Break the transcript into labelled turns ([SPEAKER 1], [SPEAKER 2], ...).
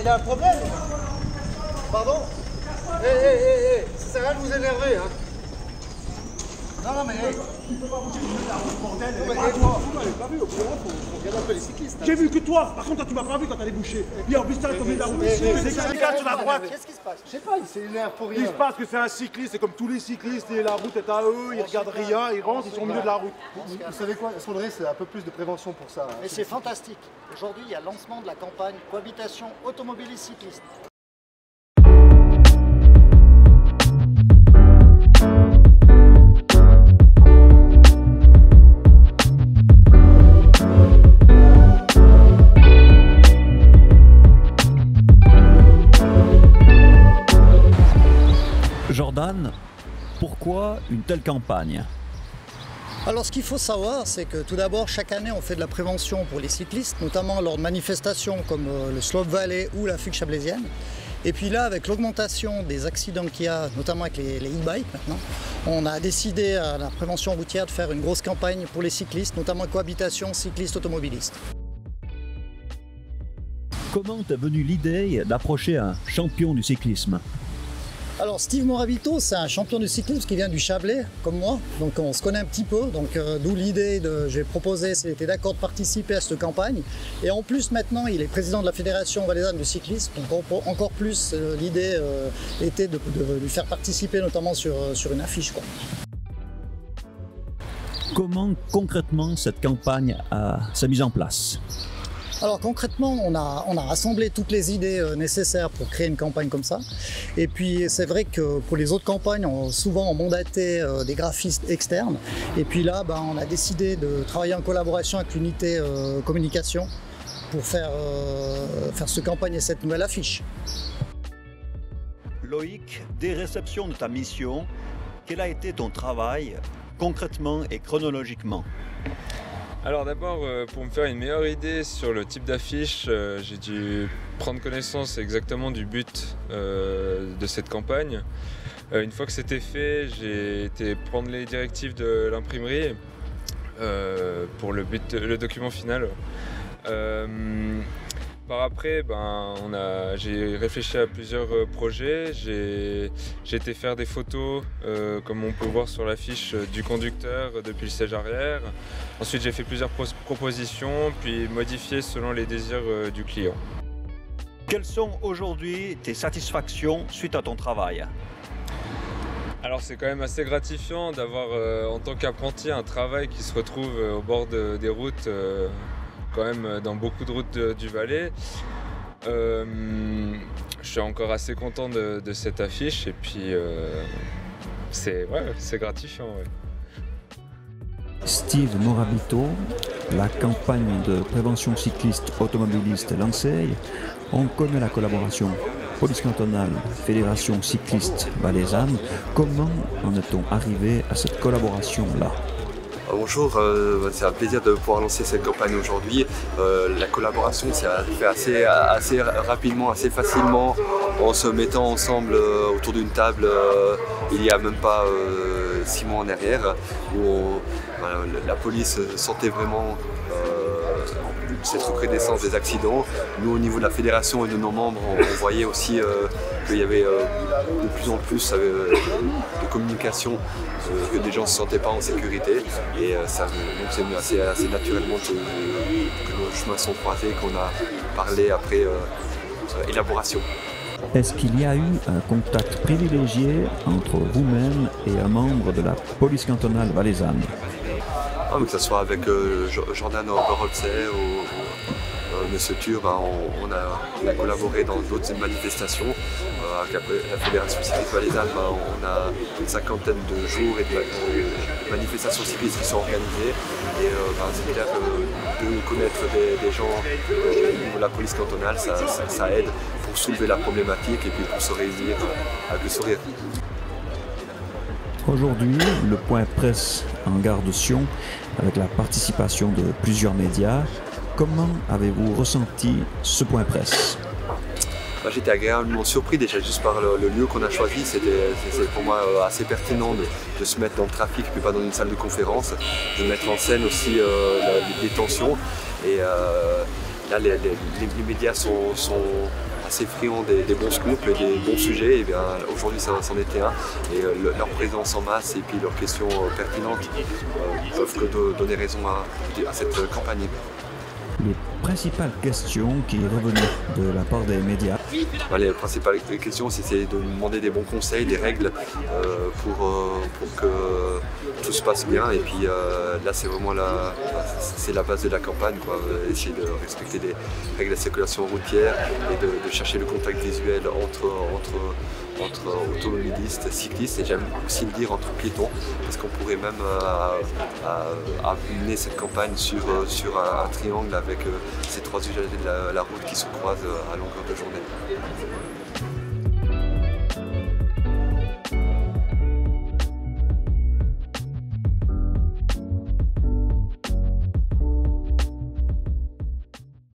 [SPEAKER 1] y a un problème. Pardon? Ça sert à rien de vous énerver, hein. Non, mais tu peux pas bouger le bordel. Pas vu, au bout d'un moment, faut regarder un peu les cyclistes.
[SPEAKER 2] J'ai vu que toi, par contre, toi, tu m'as pas vu quand t'allais boucher. Et en plus, t'as tombé de la route. Regarde sur la droite.
[SPEAKER 1] Qu'est-ce qui se passe? Je sais pas, il s'énerve pour rien.
[SPEAKER 2] Il se passe que c'est un cycliste, c'est comme tous les cyclistes, et la route est à eux, ils regardent rien, ils rentrent, ils sont au milieu de la route.
[SPEAKER 1] Vous savez quoi? Il faudrait un peu plus de prévention pour ça.
[SPEAKER 3] Mais c'est fantastique. Aujourd'hui, il y a le lancement de la campagne cohabitation automobiliste cycliste.
[SPEAKER 4] Jordan, pourquoi une telle campagne?
[SPEAKER 3] Alors ce qu'il faut savoir, c'est que tout d'abord, chaque année, on fait de la prévention pour les cyclistes, notamment lors de manifestations comme le Slope Valley ou la Fugue Chablaisienne. Et puis là, avec l'augmentation des accidents qu'il y a, notamment avec les e-bikes maintenant, on a décidé à la prévention routière de faire une grosse campagne pour les cyclistes, notamment cohabitation cycliste-automobiliste.
[SPEAKER 4] Comment t'es venue l'idée d'approcher un champion du cyclisme?
[SPEAKER 3] Alors Steve Morabito, c'est un champion du cyclisme qui vient du Chablais, comme moi, donc on se connaît un petit peu, donc d'où l'idée j'ai proposé, s'il était d'accord de participer à cette campagne. Et en plus maintenant, il est président de la Fédération valaisanne du cyclisme, donc encore plus l'idée était de lui faire participer notamment sur une affiche, quoi.
[SPEAKER 4] Comment concrètement cette campagne s'est mise en place?
[SPEAKER 3] Alors concrètement, on a rassemblé toutes les idées nécessaires pour créer une campagne comme ça. Et puis c'est vrai que pour les autres campagnes, souvent on mandatait des graphistes externes. Et puis là, on a décidé de travailler en collaboration avec l'unité communication pour faire cette campagne et cette nouvelle affiche.
[SPEAKER 4] Loïc, dès réception de ta mission, quel a été ton travail concrètement et chronologiquement?
[SPEAKER 5] Alors d'abord, pour me faire une meilleure idée sur le type d'affiche, j'ai dû prendre connaissance exactement du but de cette campagne. Une fois que c'était fait, j'ai été prendre les directives de l'imprimerie pour le document final. Par après, j'ai réfléchi à plusieurs projets. J'ai été faire des photos, comme on peut voir sur l'affiche, du conducteur depuis le siège arrière. Ensuite, j'ai fait plusieurs propositions, puis modifiées selon les désirs du client.
[SPEAKER 4] Quelles sont aujourd'hui tes satisfactions suite à ton travail?
[SPEAKER 5] Alors c'est quand même assez gratifiant d'avoir, en tant qu'apprenti, un travail qui se retrouve au bord des routes, quand même dans beaucoup de routes du Valais. Je suis encore assez content de cette affiche et puis c'est gratifiant. Ouais.
[SPEAKER 4] Steve Morabito, la campagne de prévention cycliste automobiliste est lancée. On connaît la collaboration police cantonale, fédération cycliste valaisanne. Comment en est-on arrivé à cette collaboration-là?
[SPEAKER 6] Bonjour, c'est un plaisir de pouvoir lancer cette campagne aujourd'hui. La collaboration s'est fait assez rapidement, assez facilement, en se mettant ensemble autour d'une table il n'y a même pas 6 mois en arrière, où la police sentait vraiment cette recrudescence des accidents. Nous, au niveau de la fédération et de nos membres, on voyait aussi qu'il y avait de plus en plus de communication, que des gens ne se sentaient pas en sécurité. Et ça c'est venu assez naturellement que nos chemins sont croisés, qu'on a parlé après élaboration.
[SPEAKER 4] Est-ce qu'il y a eu un contact privilégié entre vous-même et un membre de la police cantonale valaisanne?
[SPEAKER 6] Que ce soit avec Jordan Orolce ou Monsieur Tur, on a collaboré dans d'autres manifestations. Avec la Fédération cycliste valaisanne, on a une 50aine de jours et de manifestations cyclistes qui sont organisées. Et c'est clair que de connaître des gens au niveau de la police cantonale, ça aide pour soulever la problématique et puis pour se réunir avec le sourire.
[SPEAKER 4] Aujourd'hui, le point presse en gare de Sion, avec la participation de plusieurs médias. Comment avez-vous ressenti ce point presse?
[SPEAKER 6] J'étais agréablement surpris déjà juste par le lieu qu'on a choisi. C'était pour moi assez pertinent de se mettre dans le trafic, puis pas dans une salle de conférence, de mettre en scène aussi les tensions. Et là, les médias sont assez friands des bons scoops et des bons sujets. Et bien aujourd'hui c'en était un. Et leur présence en masse et puis leurs questions pertinentes peuvent que donner raison à cette campagne.
[SPEAKER 4] Les principales questions qui revenaient de la part des médias.
[SPEAKER 6] Les principales questions, c'est de demander des bons conseils, des règles pour que tout se passe bien. Et puis là, c'est vraiment la base de la campagne, quoi. Essayer de respecter les règles de la circulation routière et de chercher le contact visuel entre automobilistes, cyclistes et j'aime aussi le dire entre piétons, parce qu'on pourrait même amener cette campagne sur un triangle avec ces trois usagers de la route qui se croisent à longueur de journée.